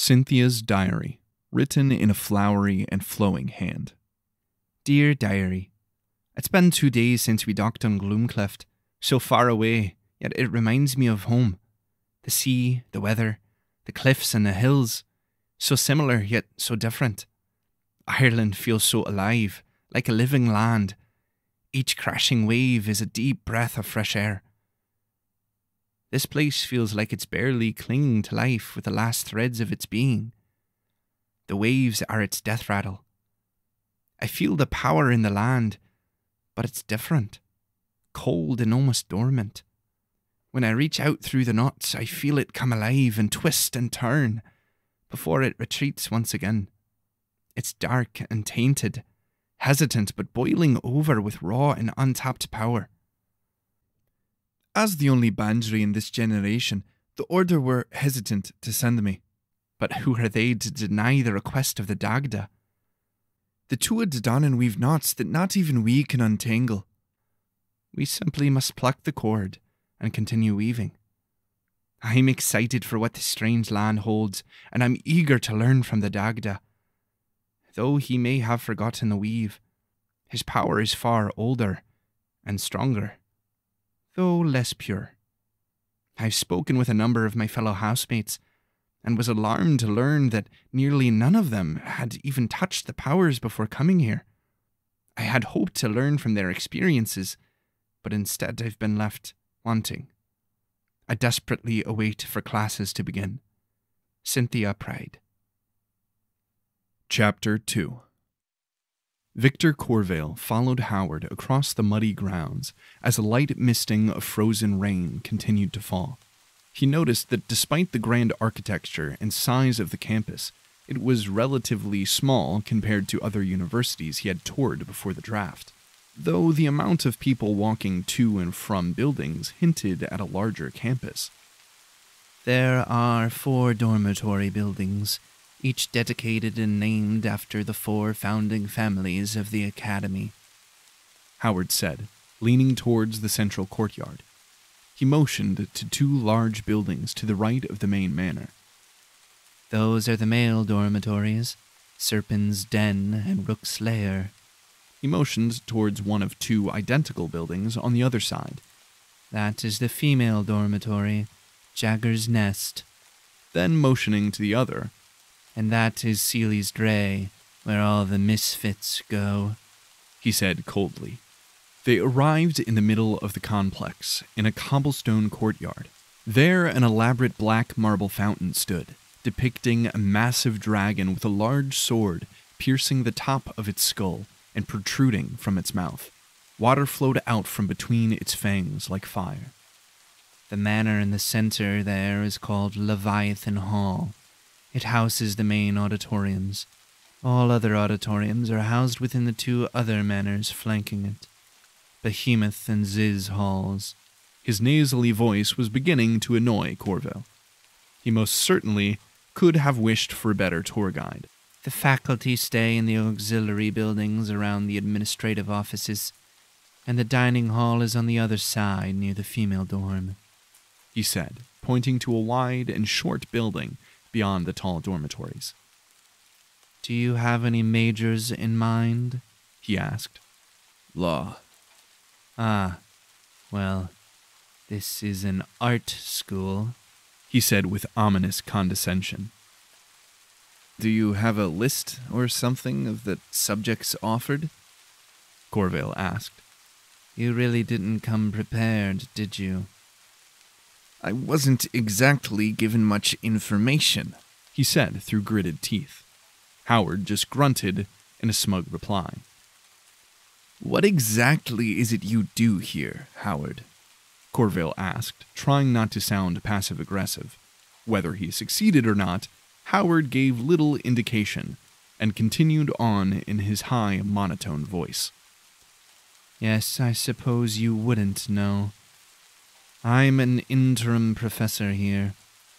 Cynthia's diary, written in a flowery and flowing hand. Dear Diary, it's been 2 days since we docked on Gloomcliff, so far away, yet it reminds me of home. The sea, the weather, the cliffs and the hills, so similar yet so different. Ireland feels so alive, like a living land. Each crashing wave is a deep breath of fresh air. This place feels like it's barely clinging to life with the last threads of its being. The waves are its death rattle. I feel the power in the land, but it's different, cold and almost dormant. When I reach out through the knots, I feel it come alive and twist and turn before it retreats once again. It's dark and tainted, hesitant but boiling over with raw and untapped power. As the only Banjri in this generation, the Order were hesitant to send me. But who are they to deny the request of the Dagda? The Tuatha Dé Danann weave knots that not even we can untangle. We simply must pluck the cord and continue weaving. I'm excited for what this strange land holds, and I'm eager to learn from the Dagda. Though he may have forgotten the weave, his power is far older and stronger, though less pure. I've spoken with a number of my fellow housemates, and was alarmed to learn that nearly none of them had even touched the powers before coming here. I had hoped to learn from their experiences, but instead I've been left wanting. I desperately await for classes to begin. Cynthia Pride. Chapter 2. Victor Corveil followed Howard across the muddy grounds as a light misting of frozen rain continued to fall. He noticed that despite the grand architecture and size of the campus, it was relatively small compared to other universities he had toured before the draft, though the amount of people walking to and from buildings hinted at a larger campus. There are 4 dormitory buildings, each dedicated and named after the 4 founding families of the academy, Howard said, leaning towards the central courtyard. He motioned to 2 large buildings to the right of the main manor. Those are the male dormitories, Serpent's Den and Rook's Lair. He motioned towards one of 2 identical buildings on the other side. That is the female dormitory, Jagger's Nest. Then motioning to the other, and that is Seely's Dray, where all the misfits go, he said coldly. They arrived in the middle of the complex, in a cobblestone courtyard. There an elaborate black marble fountain stood, depicting a massive dragon with a large sword piercing the top of its skull and protruding from its mouth. Water flowed out from between its fangs like fire. The manor in the center there is called Leviathan Hall. It houses the main auditoriums. All other auditoriums are housed within the 2 other manors flanking it, Behemoth and Ziz halls. His nasally voice was beginning to annoy Corveil. He most certainly could have wished for a better tour guide. The faculty stay in the auxiliary buildings around the administrative offices, and the dining hall is on the other side near the female dorm, he said, pointing to a wide and short building beyond the tall dormitories. Do you have any majors in mind? He asked. Law. Ah, well, this is an art school, he said with ominous condescension. Do you have a list or something of the subjects offered? Corveil asked. You really didn't come prepared, did you? I wasn't exactly given much information, he said through gritted teeth. Howard just grunted in a smug reply. What exactly is it you do here, Howard? Corveil asked, trying not to sound passive-aggressive. Whether he succeeded or not, Howard gave little indication and continued on in his high, monotone voice. Yes, I suppose you wouldn't know. I'm an interim professor here.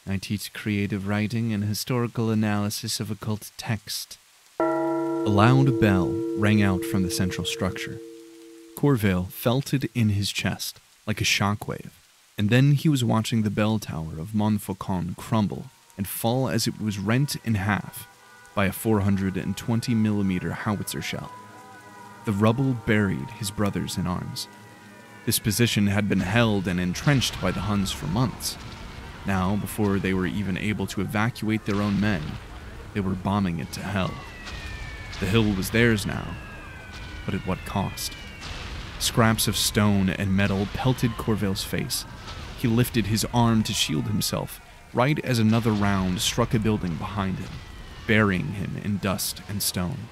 I teach creative writing and historical analysis of occult text. A loud bell rang out from the central structure. Corveil felt it in his chest, like a shockwave, and then he was watching the bell tower of Montfaucon crumble and fall as it was rent in half by a 420mm howitzer shell. The rubble buried his brothers in arms. This position had been held and entrenched by the Huns for months. Now, before they were even able to evacuate their own men, they were bombing it to hell. The hill was theirs now, but at what cost? Scraps of stone and metal pelted Corveil's face. He lifted his arm to shield himself, right as another round struck a building behind him, burying him in dust and stone.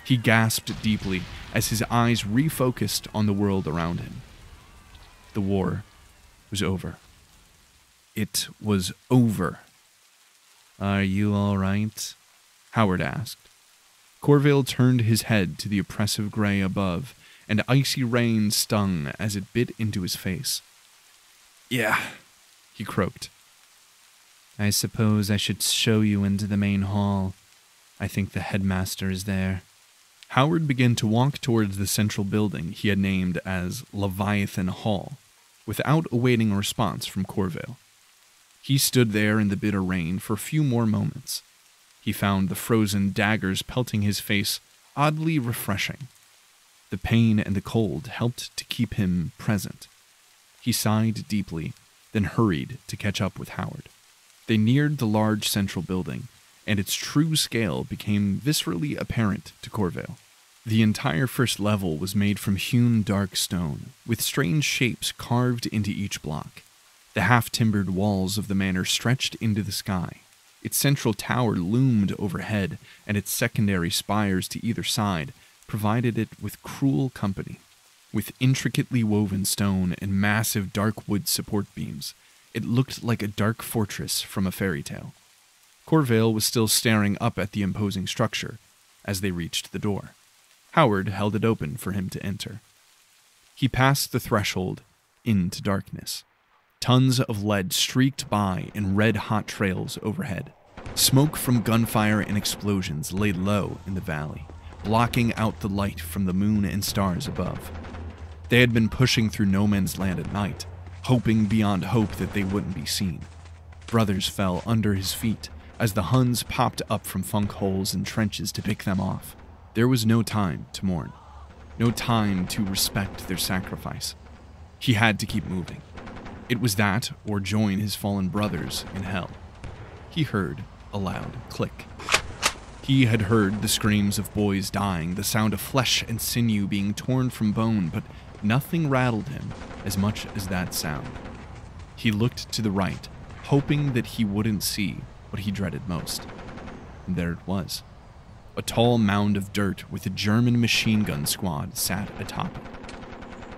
He gasped deeply as his eyes refocused on the world around him. The war was over. It was over. "Are you all right?" Howard asked. Corveil turned his head to the oppressive gray above, and icy rain stung as it bit into his face. "Yeah," he croaked. "I suppose I should show you into the main hall. I think the headmaster is there." Howard began to walk towards the central building he had named as Leviathan Hall, without awaiting a response from Corveil. He stood there in the bitter rain for a few more moments. He found the frozen daggers pelting his face oddly refreshing. The pain and the cold helped to keep him present. He sighed deeply, then hurried to catch up with Howard. They neared the large central building, and its true scale became viscerally apparent to Corveil. The entire first level was made from hewn dark stone, with strange shapes carved into each block. The half-timbered walls of the manor stretched into the sky. Its central tower loomed overhead, and its secondary spires to either side provided it with cruel company. With intricately woven stone and massive dark wood support beams, it looked like a dark fortress from a fairy tale. Corveil was still staring up at the imposing structure as they reached the door. Howard held it open for him to enter. He passed the threshold into darkness. Tons of lead streaked by in red-hot trails overhead. Smoke from gunfire and explosions lay low in the valley, blocking out the light from the moon and stars above. They had been pushing through no man's land at night, hoping beyond hope that they wouldn't be seen. Brothers fell under his feet as the Huns popped up from funk holes and trenches to pick them off. There was no time to mourn, no time to respect their sacrifice. He had to keep moving. It was that, or join his fallen brothers in hell. He heard a loud click. He had heard the screams of boys dying, the sound of flesh and sinew being torn from bone, but nothing rattled him as much as that sound. He looked to the right, hoping that he wouldn't see what he dreaded most. And there it was. A tall mound of dirt with a German machine gun squad sat atop it.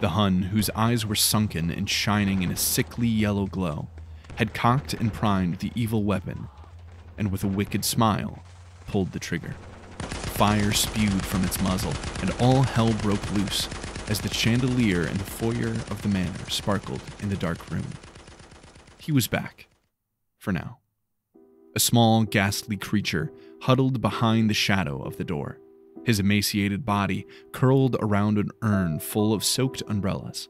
The Hun, whose eyes were sunken and shining in a sickly yellow glow, had cocked and primed the evil weapon, and with a wicked smile, pulled the trigger. Fire spewed from its muzzle, and all hell broke loose as the chandelier in the foyer of the manor sparkled in the dark room. He was back, for now. A small, ghastly creature huddled behind the shadow of the door, his emaciated body curled around an urn full of soaked umbrellas.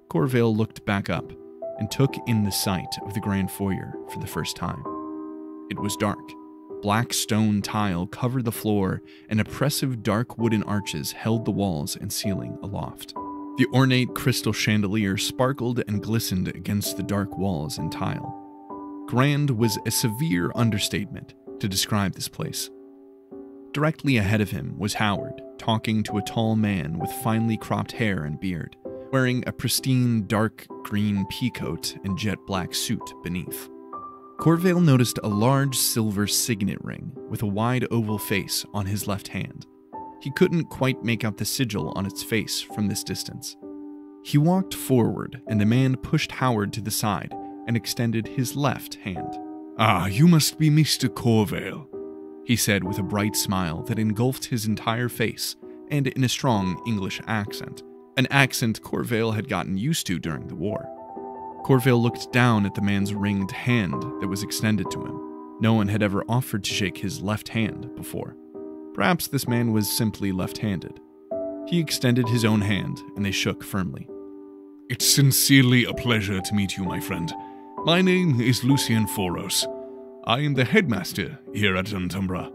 Corveil looked back up and took in the sight of the grand foyer for the first time. It was dark. Black stone tile covered the floor, and oppressive dark wooden arches held the walls and ceiling aloft. The ornate crystal chandelier sparkled and glistened against the dark walls and tile. Grand was a severe understatement to describe this place. Directly ahead of him was Howard, talking to a tall man with finely cropped hair and beard, wearing a pristine dark green peacoat and jet black suit beneath. Corveil noticed a large silver signet ring with a wide oval face on his left hand. He couldn't quite make out the sigil on its face from this distance. He walked forward, and the man pushed Howard to the side and extended his left hand. "Ah, you must be Mr. Corveil," he said with a bright smile that engulfed his entire face, and in a strong English accent, an accent Corveil had gotten used to during the war. Corveil looked down at the man's ringed hand that was extended to him. No one had ever offered to shake his left hand before. Perhaps this man was simply left-handed. He extended his own hand, and they shook firmly. "It's sincerely a pleasure to meet you, my friend. My name is Lucien Foros. I am the headmaster here at Untumbra.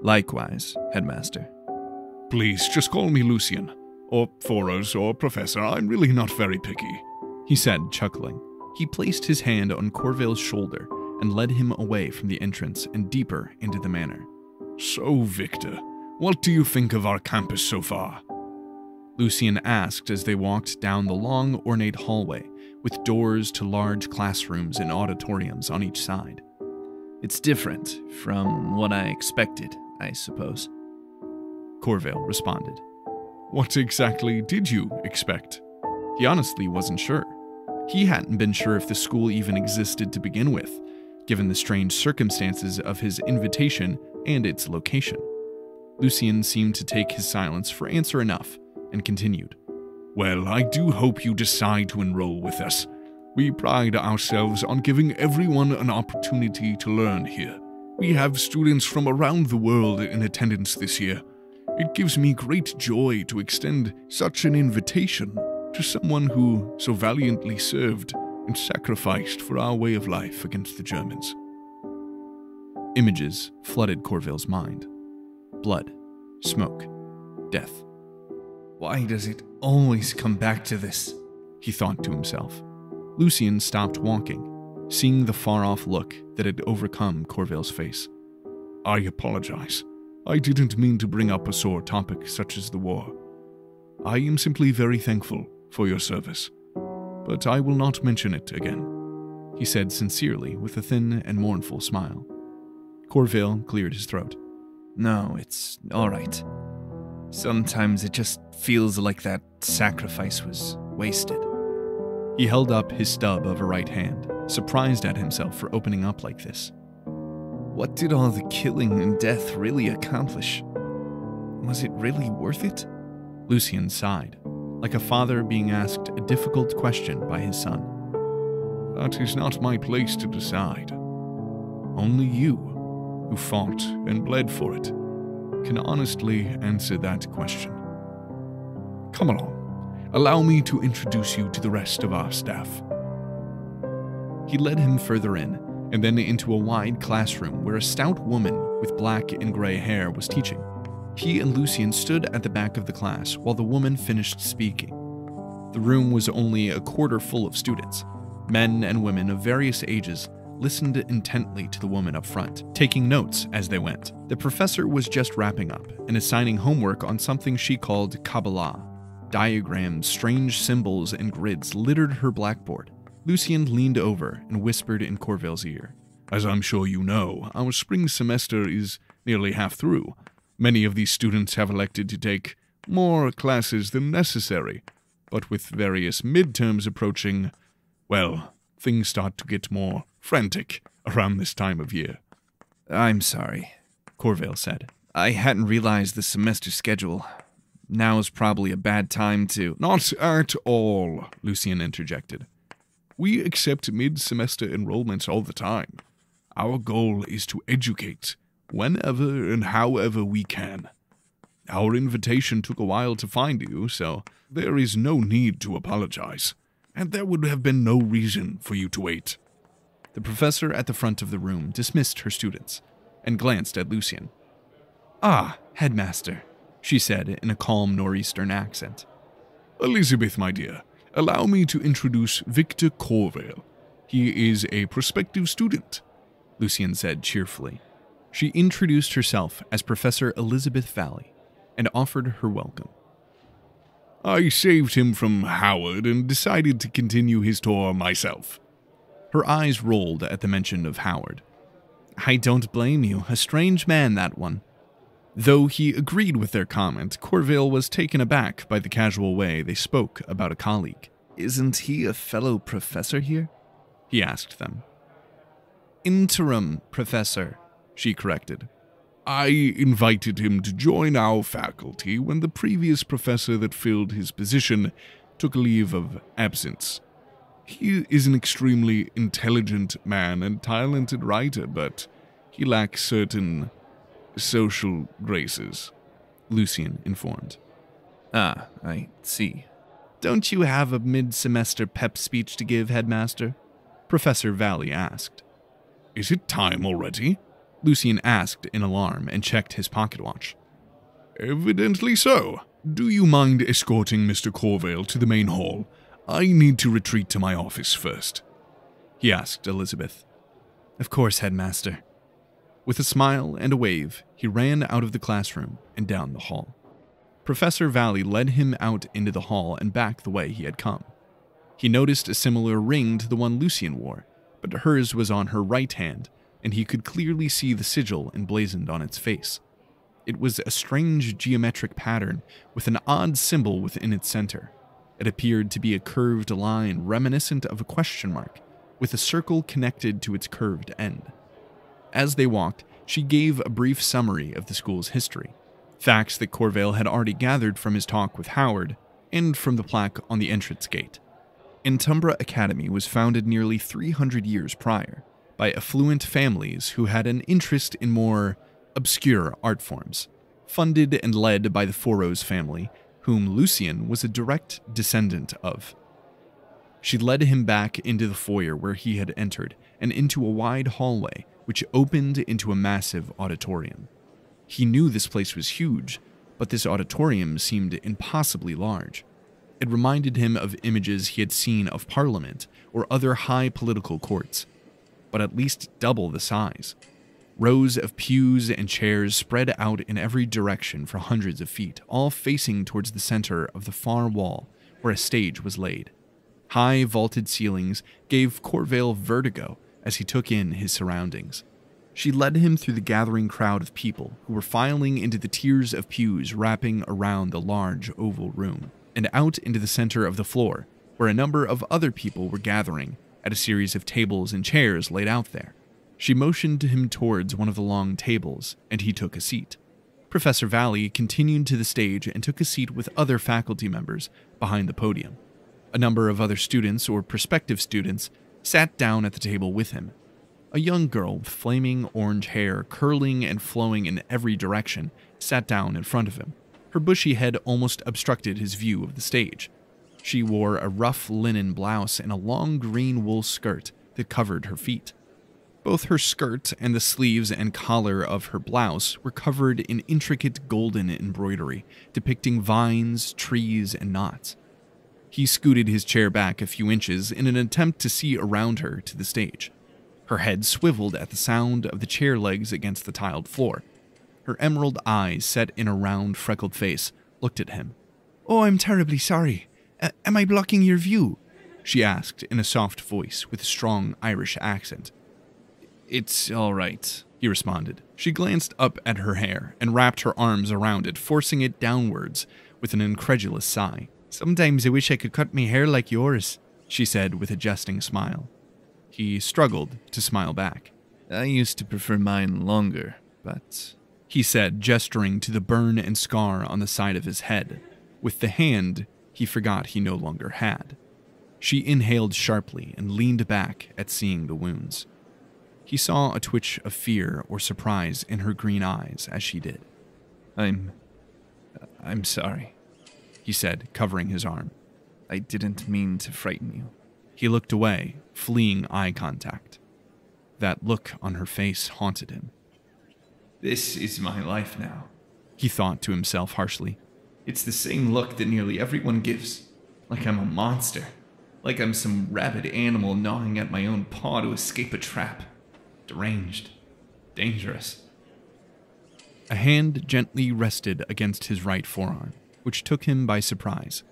Likewise, headmaster. Please, just call me Lucian, or Foros, or Professor. I'm really not very picky, he said, chuckling. He placed his hand on Corveil's shoulder and led him away from the entrance and deeper into the manor. So, Victor, what do you think of our campus so far? Lucian asked as they walked down the long, ornate hallway with doors to large classrooms and auditoriums on each side. It's different from what I expected, I suppose, Corveil responded. What exactly did you expect? He honestly wasn't sure. He hadn't been sure if the school even existed to begin with, given the strange circumstances of his invitation and its location. Lucian seemed to take his silence for answer enough, and continued. Well, I do hope you decide to enroll with us. We pride ourselves on giving everyone an opportunity to learn here. We have students from around the world in attendance this year. It gives me great joy to extend such an invitation to someone who so valiantly served and sacrificed for our way of life against the Germans. Images flooded Corveil's mind. Blood, smoke, death. Why does it always come back to this? He thought to himself. Lucian stopped walking, seeing the far-off look that had overcome Corveil's face. I apologize. I didn't mean to bring up a sore topic such as the war. I am simply very thankful for your service, but I will not mention it again, he said sincerely with a thin and mournful smile. Corveil cleared his throat. No, it's all right. Sometimes it just feels like that sacrifice was wasted. He held up his stub of a right hand, surprised at himself for opening up like this. What did all the killing and death really accomplish? Was it really worth it? Lucian sighed, like a father being asked a difficult question by his son. That is not my place to decide. Only you, who fought and bled for it, can honestly answer that question. Come along. Allow me to introduce you to the rest of our staff. He led him further in, and then into a wide classroom where a stout woman with black and gray hair was teaching. He and Lucian stood at the back of the class while the woman finished speaking. The room was only a quarter full of students. Men and women of various ages listened intently to the woman up front, taking notes as they went. The professor was just wrapping up and assigning homework on something she called Kabbalah. Diagrams, strange symbols, and grids littered her blackboard. Lucian leaned over and whispered in Corveil's ear. As I'm sure you know, our spring semester is nearly half through. Many of these students have elected to take more classes than necessary, but with various midterms approaching, well, things start to get more frantic around this time of year. I'm sorry, Corveil said. I hadn't realized the semester schedule. Now is probably a bad time to... Not at all, Lucian interjected. We accept mid-semester enrollments all the time. Our goal is to educate whenever and however we can. Our invitation took a while to find you, so there is no need to apologize, and there would have been no reason for you to wait. The professor at the front of the room dismissed her students and glanced at Lucian. Ah, headmaster, she said in a calm northeastern accent. Elizabeth, my dear, allow me to introduce Victor Corveil. He is a prospective student, Lucian said cheerfully. She introduced herself as Professor Elizabeth Valley and offered her welcome. I saved him from Howard and decided to continue his tour myself. Her eyes rolled at the mention of Howard. I don't blame you, a strange man, that one. Though he agreed with their comment, Corveil was taken aback by the casual way they spoke about a colleague. Isn't he a fellow professor here? He asked them. Interim professor, she corrected. I invited him to join our faculty when the previous professor that filled his position took a leave of absence. He is an extremely intelligent man and talented writer, but he lacks certain social graces, Lucian informed. Ah, I see. Don't you have a mid-semester pep speech to give, headmaster? Professor Valley asked. Is it time already? Lucian asked in alarm and checked his pocket watch. Evidently so. Do you mind escorting Mr. Corveil to the main hall? I need to retreat to my office first, he asked Elizabeth. Of course, headmaster. With a smile and a wave, he ran out of the classroom and down the hall. Professor Valley led him out into the hall and back the way he had come. He noticed a similar ring to the one Lucian wore, but hers was on her right hand, and he could clearly see the sigil emblazoned on its face. It was a strange geometric pattern with an odd symbol within its center. It appeared to be a curved line reminiscent of a question mark, with a circle connected to its curved end. As they walked, she gave a brief summary of the school's history, facts that Corveil had already gathered from his talk with Howard and from the plaque on the entrance gate. Entumbra Academy was founded nearly 300 years prior by affluent families who had an interest in more obscure art forms, funded and led by the Foros family, whom Lucian was a direct descendant of. She led him back into the foyer where he had entered and into a wide hallway which opened into a massive auditorium. He knew this place was huge, but this auditorium seemed impossibly large. It reminded him of images he had seen of Parliament or other high political courts, but at least double the size. Rows of pews and chairs spread out in every direction for hundreds of feet, all facing towards the center of the far wall where a stage was laid. High vaulted ceilings gave Corveil vertigo as he took in his surroundings. She led him through the gathering crowd of people who were filing into the tiers of pews wrapping around the large oval room, and out into the center of the floor, where a number of other people were gathering at a series of tables and chairs laid out there. She motioned him towards one of the long tables, and he took a seat. Professor Valley continued to the stage and took a seat with other faculty members behind the podium. A number of other students or prospective students sat down at the table with him. A young girl with flaming orange hair curling and flowing in every direction sat down in front of him. Her bushy head almost obstructed his view of the stage. She wore a rough linen blouse and a long green wool skirt that covered her feet. Both her skirt and the sleeves and collar of her blouse were covered in intricate golden embroidery depicting vines, trees, and knots. He scooted his chair back a few inches in an attempt to see around her to the stage. Her head swiveled at the sound of the chair legs against the tiled floor. Her emerald eyes, set in a round, freckled face, looked at him. "Oh, I'm terribly sorry. Am I blocking your view?" she asked in a soft voice with a strong Irish accent. "It's all right," he responded. She glanced up at her hair and wrapped her arms around it, forcing it downwards with an incredulous sigh. "Sometimes I wish I could cut my hair like yours," she said with a jesting smile. He struggled to smile back. "I used to prefer mine longer, but," he said, gesturing to the burn and scar on the side of his head, with the hand he forgot he no longer had. She inhaled sharply and leaned back at seeing the wounds. He saw a twitch of fear or surprise in her green eyes as she did. I'm sorry," he said, covering his arm. "I didn't mean to frighten you." He looked away, fleeing eye contact. That look on her face haunted him. "This is my life now," he thought to himself harshly. "It's the same look that nearly everyone gives. Like I'm a monster. Like I'm some rabid animal gnawing at my own paw to escape a trap. Deranged. Dangerous." A hand gently rested against his right forearm, which took him by surprise.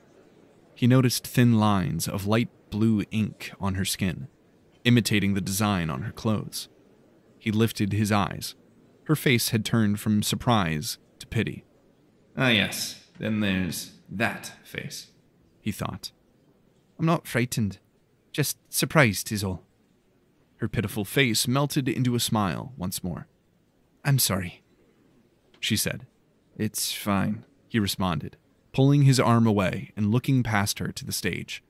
He noticed thin lines of light blue ink on her skin, imitating the design on her clothes. He lifted his eyes. Her face had turned from surprise to pity. "Ah, yes. Then there's that face," he thought. "I'm not frightened. Just surprised is all." Her pitiful face melted into a smile once more. "I'm sorry," she said. "It's fine," he responded, pulling his arm away and looking past her to the stage.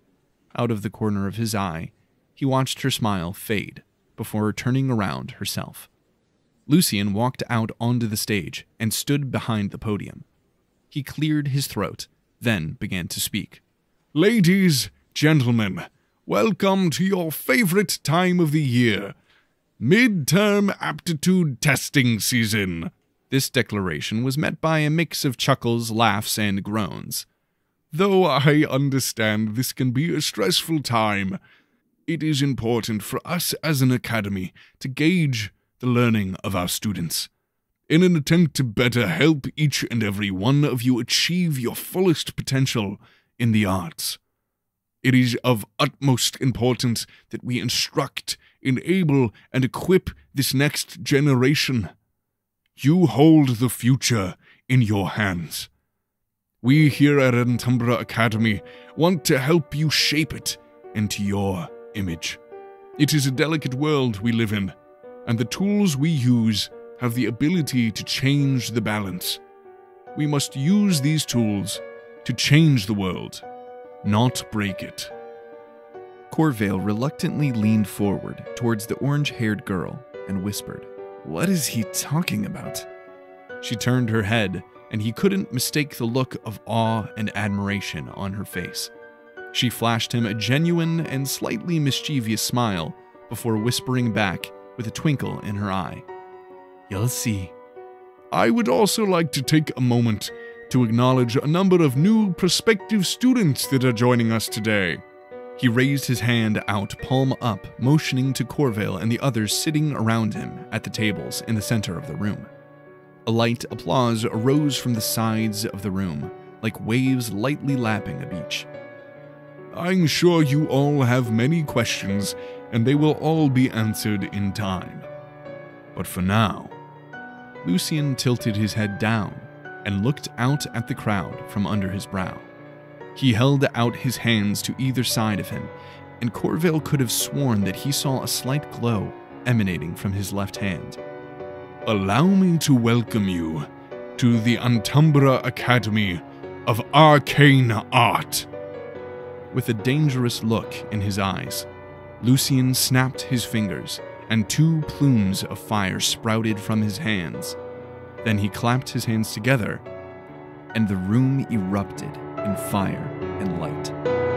Out of the corner of his eye, he watched her smile fade before turning around herself. Lucian walked out onto the stage and stood behind the podium. He cleared his throat, then began to speak. "Ladies, gentlemen, welcome to your favorite time of the year. Midterm aptitude testing season. This declaration was met by a mix of chuckles, laughs, and groans. Though I understand this can be a stressful time, it is important for us as an academy to gauge the learning of our students, in an attempt to better help each and every one of you achieve your fullest potential in the arts. It is of utmost importance that we instruct, enable, and equip this next generation. You hold the future in your hands. We here at Antumbra Academy want to help you shape it into your image. It is a delicate world we live in, and the tools we use have the ability to change the balance. We must use these tools to change the world, not break it. Corveil reluctantly leaned forward towards the orange-haired girl and whispered, What is he talking about? She turned her head, and he couldn't mistake the look of awe and admiration on her face. She flashed him a genuine and slightly mischievous smile before whispering back with a twinkle in her eye, You'll see. I would also like to take a moment to acknowledge a number of new prospective students that are joining us today. He raised his hand out, palm up, motioning to Corveil and the others sitting around him at the tables in the center of the room. A light applause arose from the sides of the room, like waves lightly lapping a beach. I'm sure you all have many questions, and they will all be answered in time. But for now, Lucien tilted his head down and looked out at the crowd from under his brow. He held out his hands to either side of him, and Corveil could have sworn that he saw a slight glow emanating from his left hand. allow me to welcome you to the Antumbra Academy of Arcane Art. With a dangerous look in his eyes, Lucien snapped his fingers, and 2 plumes of fire sprouted from his hands. Then he clapped his hands together, and the room erupted in fire and light.